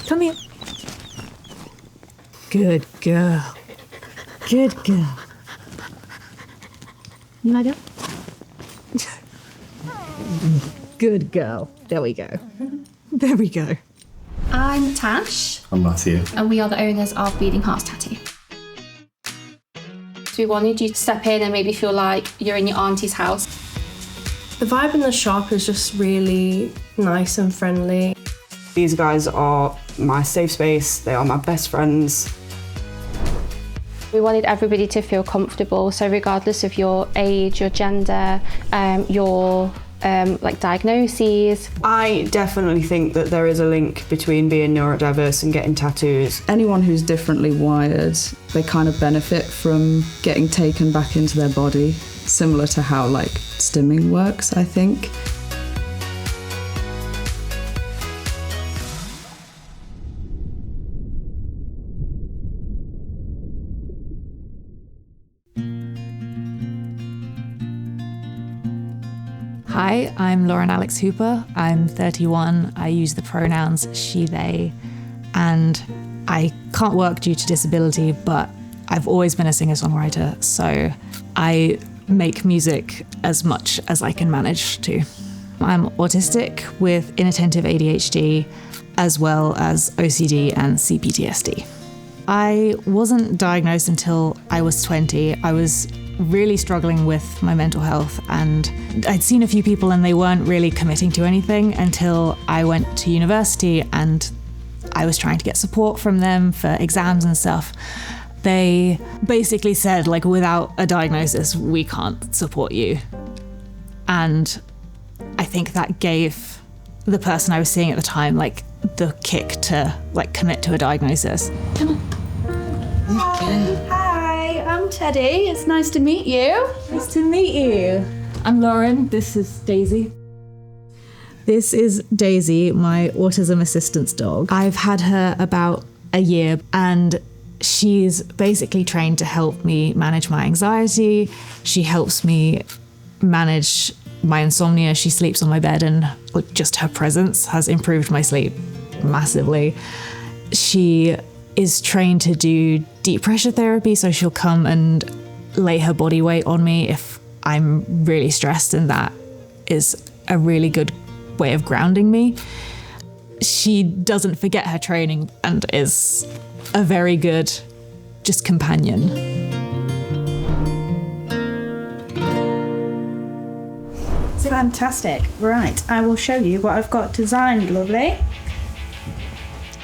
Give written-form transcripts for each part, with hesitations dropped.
Come here. Good girl. Good girl. You lie down? Good girl. There we go. There we go. I'm Tash. I'm Matthew. And we are the owners of Bleeding Hearts Tattoo. So we wanted you to step in and maybe feel like you're in your auntie's house. The vibe in the shop is just really nice and friendly. These guys are my safe space. They are my best friends. We wanted everybody to feel comfortable, so regardless of your age, your gender, your diagnoses. I definitely think that there is a link between being neurodiverse and getting tattoos. Anyone who's differently wired, they kind of benefit from getting taken back into their body, similar to how stimming works, I think. Hi, I'm Lauren Alex Hooper. I'm 31. I use the pronouns she, they, and I can't work due to disability, but I've always been a singer-songwriter, so I make music as much as I can manage to. I'm autistic with inattentive ADHD, as well as OCD and CPTSD. I wasn't diagnosed until I was 20. I was really struggling with my mental health, and I'd seen a few people and they weren't really committing to anything until I went to university and I was trying to get support from them for exams and stuff. They basically said, without a diagnosis, we can't support you. And I think that gave the person I was seeing at the time, the kick to, commit to a diagnosis. Come on. Hi, I'm Teddy. It's nice to meet you. Nice to meet you. I'm Lauren. This is Daisy. This is Daisy, my Autism Assistance Dog. I've had her about a year, and she's basically trained to help me manage my anxiety. She helps me manage my insomnia. She sleeps on my bed, and just her presence has improved my sleep massively. She is trained to do deep pressure therapy, so she'll come and lay her body weight on me if I'm really stressed, and that is a really good way of grounding me. She doesn't forget her training and is a very good just companion. Fantastic. Right, I will show you what I've got designed, lovely.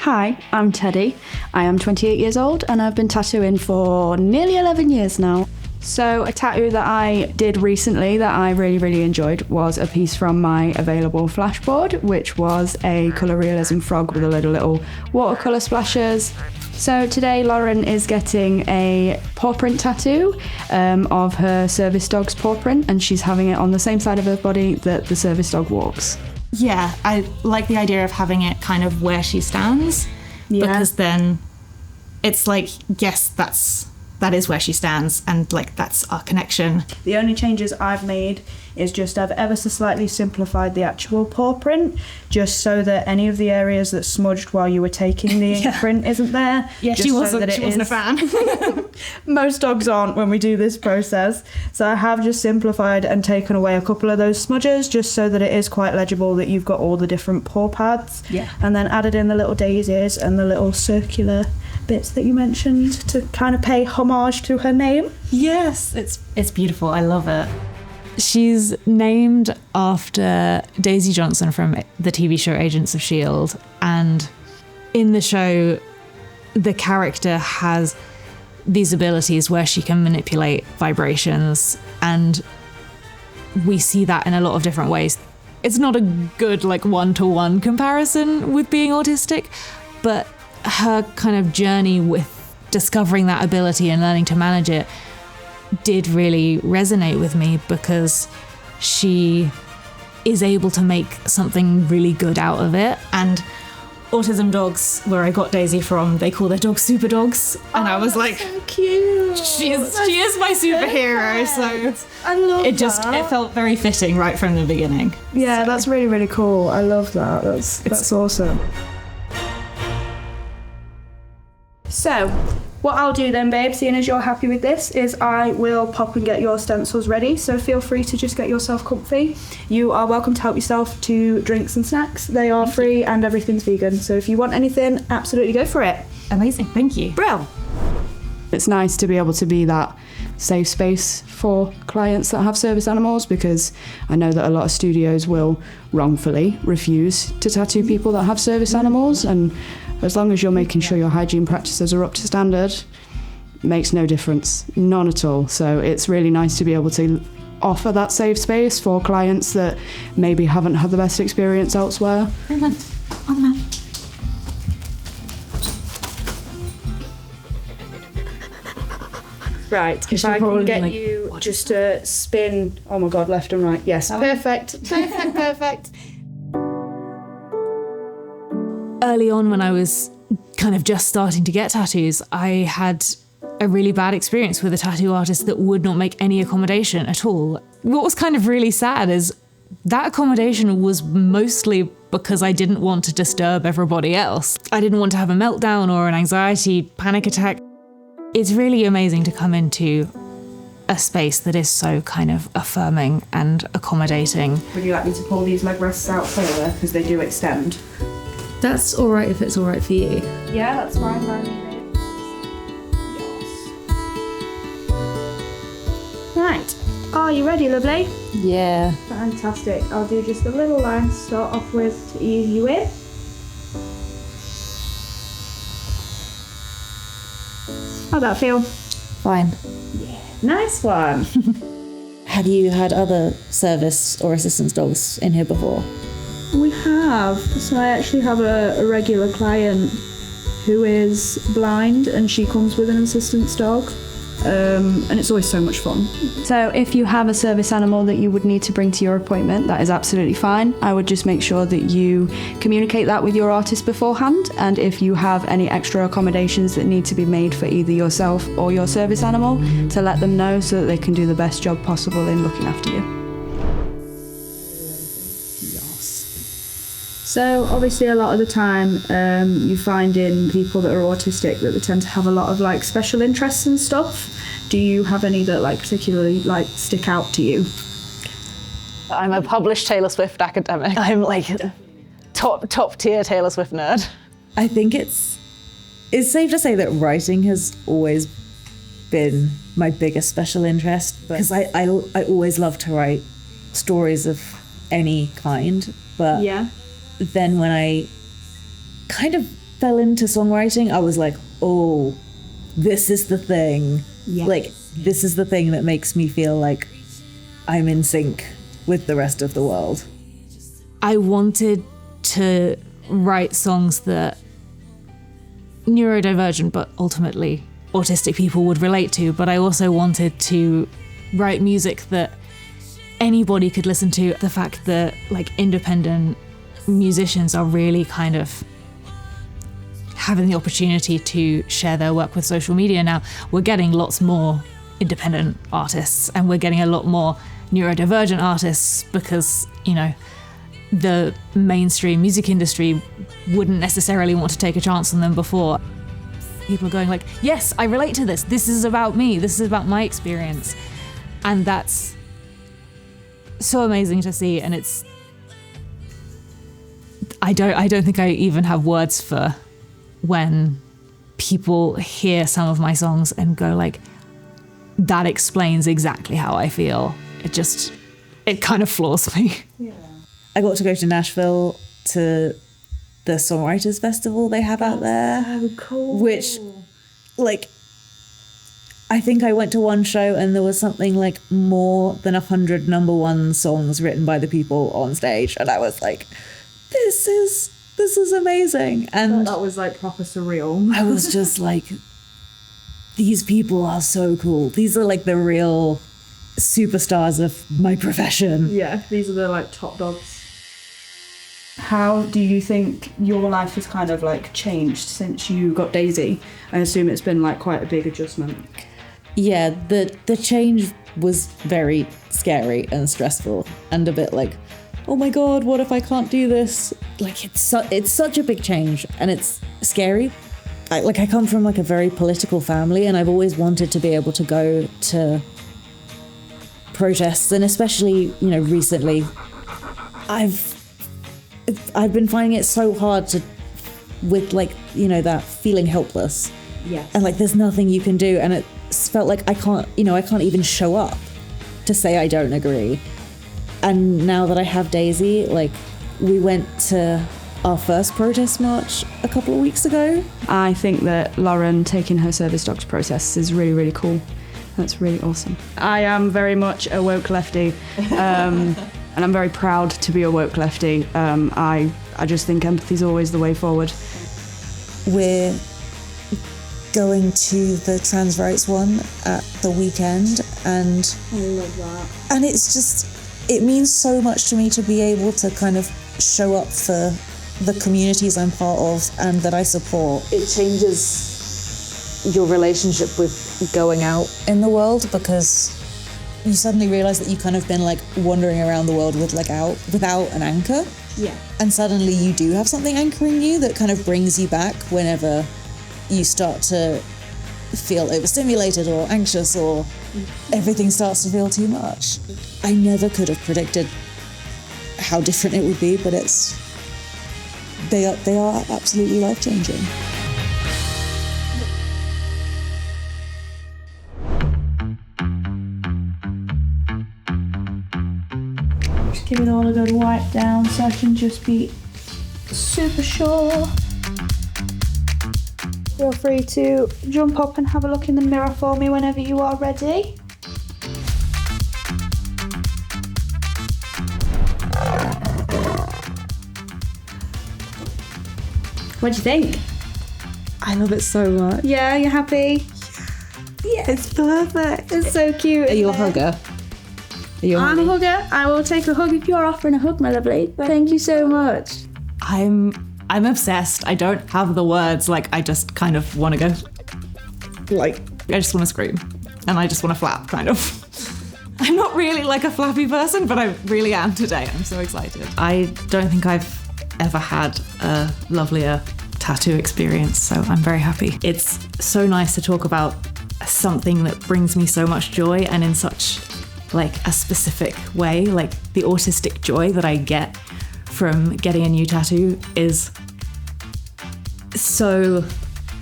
Hi, I'm Teddy. I am 28 years old and I've been tattooing for nearly 11 years now. So a tattoo that I did recently that I really, really enjoyed was a piece from my available flashboard, which was a colour realism frog with a load of little watercolour splashes. So today Lauren is getting a paw print tattoo of her service dog's paw print, and she's having it on the same side of her body that the service dog walks. Yeah, I like the idea of having it kind of where she stands, because then it's yes, that is where she stands, and that's our connection. The only changes I've made is just I've ever so slightly simplified the actual paw print, just so that any of the areas that smudged while you were taking the print isn't there. Yeah, she wasn't a fan. Most dogs aren't when we do this process. So I have just simplified and taken away a couple of those smudges, just so that it is quite legible that you've got all the different paw pads. Yeah. And then added in the little daisies and the little circular bits that you mentioned to kind of pay homage to her name. Yes, it's beautiful. I love it. She's named after Daisy Johnson from the TV show Agents of S.H.I.E.L.D. And in the show, the character has these abilities where she can manipulate vibrations, and we see that in a lot of different ways. It's not a good one-to-one comparison with being autistic, but her kind of journey with discovering that ability and learning to manage it did really resonate with me, because she is able to make something really good out of it. And autism dogs, where I got Daisy from, they call their dogs super dogs, and I was like, so cute. She is my superhero. So I love it felt very fitting right from the beginning. Yeah, so. That's really, really cool. I love that. That's awesome. So, what I'll do then, babe, seeing as you're happy with this, is I will pop and get your stencils ready. So feel free to just get yourself comfy. You are welcome to help yourself to drinks and snacks. They are free and everything's vegan. So if you want anything, absolutely go for it. Amazing, thank you. Brill. It's nice to be able to be that safe space for clients that have service animals, because I know that a lot of studios will wrongfully refuse to tattoo people that have service animals, and as long as you're making sure your hygiene practices are up to standard, makes no difference, none at all. So it's really nice to be able to offer that safe space for clients that maybe haven't had the best experience elsewhere. On the man. Right, if I can get you just to spin, oh my God, left and right. Yes, perfect. Perfect. Early on, when I was kind of just starting to get tattoos, I had a really bad experience with a tattoo artist that would not make any accommodation at all. What was kind of really sad is that accommodation was mostly because I didn't want to disturb everybody else. I didn't want to have a meltdown or an anxiety panic attack. It's really amazing to come into a space that is so kind of affirming and accommodating. Would you like me to pull these leg rests out further, because they do extend? That's all right if it's all right for you. Yeah, that's fine by me. Yes. Right, are you ready, lovely? Yeah. Fantastic. I'll do just a little line to start off with to ease you in. How'd that feel? Fine. Nice one. Have you had other service or assistance dogs in here before? We have. So I actually have a regular client who is blind, and she comes with an assistance dog. And it's always so much fun. So if you have a service animal that you would need to bring to your appointment, that is absolutely fine. I would just make sure that you communicate that with your artist beforehand, and if you have any extra accommodations that need to be made for either yourself or your service animal, to let them know so that they can do the best job possible in looking after you. So obviously a lot of the time you find in people that are autistic that they tend to have a lot of like special interests and stuff. Do you have any that like particularly like stick out to you? I'm a published Taylor Swift academic. I'm like top tier Taylor Swift nerd. I think it's safe to say that writing has always been my biggest special interest, because I always love to write stories of any kind, but Yeah. then when I kind of fell into songwriting, I was like, oh, this is the thing. Yes. Like, this is the thing that makes me feel like I'm in sync with the rest of the world. I wanted to write songs that neurodivergent but ultimately autistic people would relate to, but I also wanted to write music that anybody could listen to. The fact that like independent musicians are really kind of having the opportunity to share their work with social media now. We're getting lots more independent artists, and we're getting a lot more neurodivergent artists, because, you know, the mainstream music industry wouldn't necessarily want to take a chance on them before. People are going like, yes, I relate to this. This is about me. This is about my experience. And that's so amazing to see. And it's, I don't think I even have words for when people hear some of my songs and go like, that explains exactly how I feel. It kind of floors me. Yeah. I got to go to Nashville to the Songwriters Festival they have out there. Oh, cool. Which, like, I think I went to one show and there was something like more than 100 number one songs written by the people on stage. And I was like, this is amazing. And that was like proper surreal. I was just like, these people are so cool. These are like the real superstars of my profession. Yeah, these are the like top dogs. How do you think your life has kind of like changed since you got Daisy? I assume it's been like quite a big adjustment. Yeah, the change was very scary and stressful and a bit like, oh my God, what if I can't do this? Like it's such a big change and it's scary. I come from like a very political family, and I've always wanted to be able to go to protests, and especially, you know, recently I've been finding it so hard to, with like, you know, that feeling helpless. Yeah. And like there's nothing you can do, and it's felt like I can't even show up to say I don't agree. And now that I have Daisy, like, we went to our first protest march a couple of weeks ago. I think that Lauren taking her service dog to protests is really, really cool. That's really awesome. I am very much a woke lefty, and I'm very proud to be a woke lefty. I just think empathy is always the way forward. We're going to the trans rights one at the weekend, and I love that. And it's just, it means so much to me to be able to kind of show up for the communities I'm part of and that I support. It changes your relationship with going out In the world, because you suddenly realise that you've kind of been like wandering around the world with without an anchor. Yeah. And suddenly you do have something anchoring you that kind of brings you back whenever you start to feel overstimulated or anxious, or everything starts to feel too much. I never could have predicted how different it would be, but they are absolutely life-changing. Just give it all a good wipe down so I can just be super sure. Feel free to jump up and have a look in the mirror for me whenever you are ready. What do you think? I love it so much. Yeah, you happy? Yeah, it's perfect. It's so cute. Are you a hugger? Are you a I'm a hugger. I will take a hug if you're offering a hug, my lovely. Thank you so much. I'm obsessed. I don't have the words. Like, I just kind of want to go, like, I just want to scream and I just want to flap, kind of. I'm not really like a flappy person, but I really am today. I'm so excited. I don't think I've ever had a lovelier tattoo experience, so I'm very happy. It's so nice to talk about something that brings me so much joy, and in such like a specific way. Like, the autistic joy that I get from getting a new tattoo is so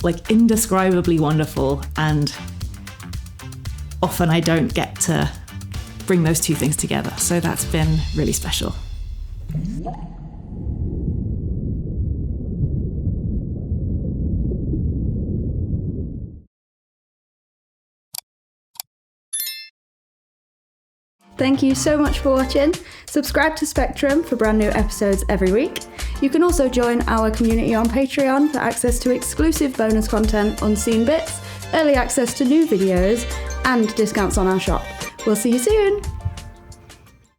like indescribably wonderful, and often I don't get to bring those two things together, so that's been really special. Thank you so much for watching. Subscribe to Spectrum for brand new episodes every week. You can also join our community on Patreon for access to exclusive bonus content, unseen bits, early access to new videos, and discounts on our shop. We'll see you soon.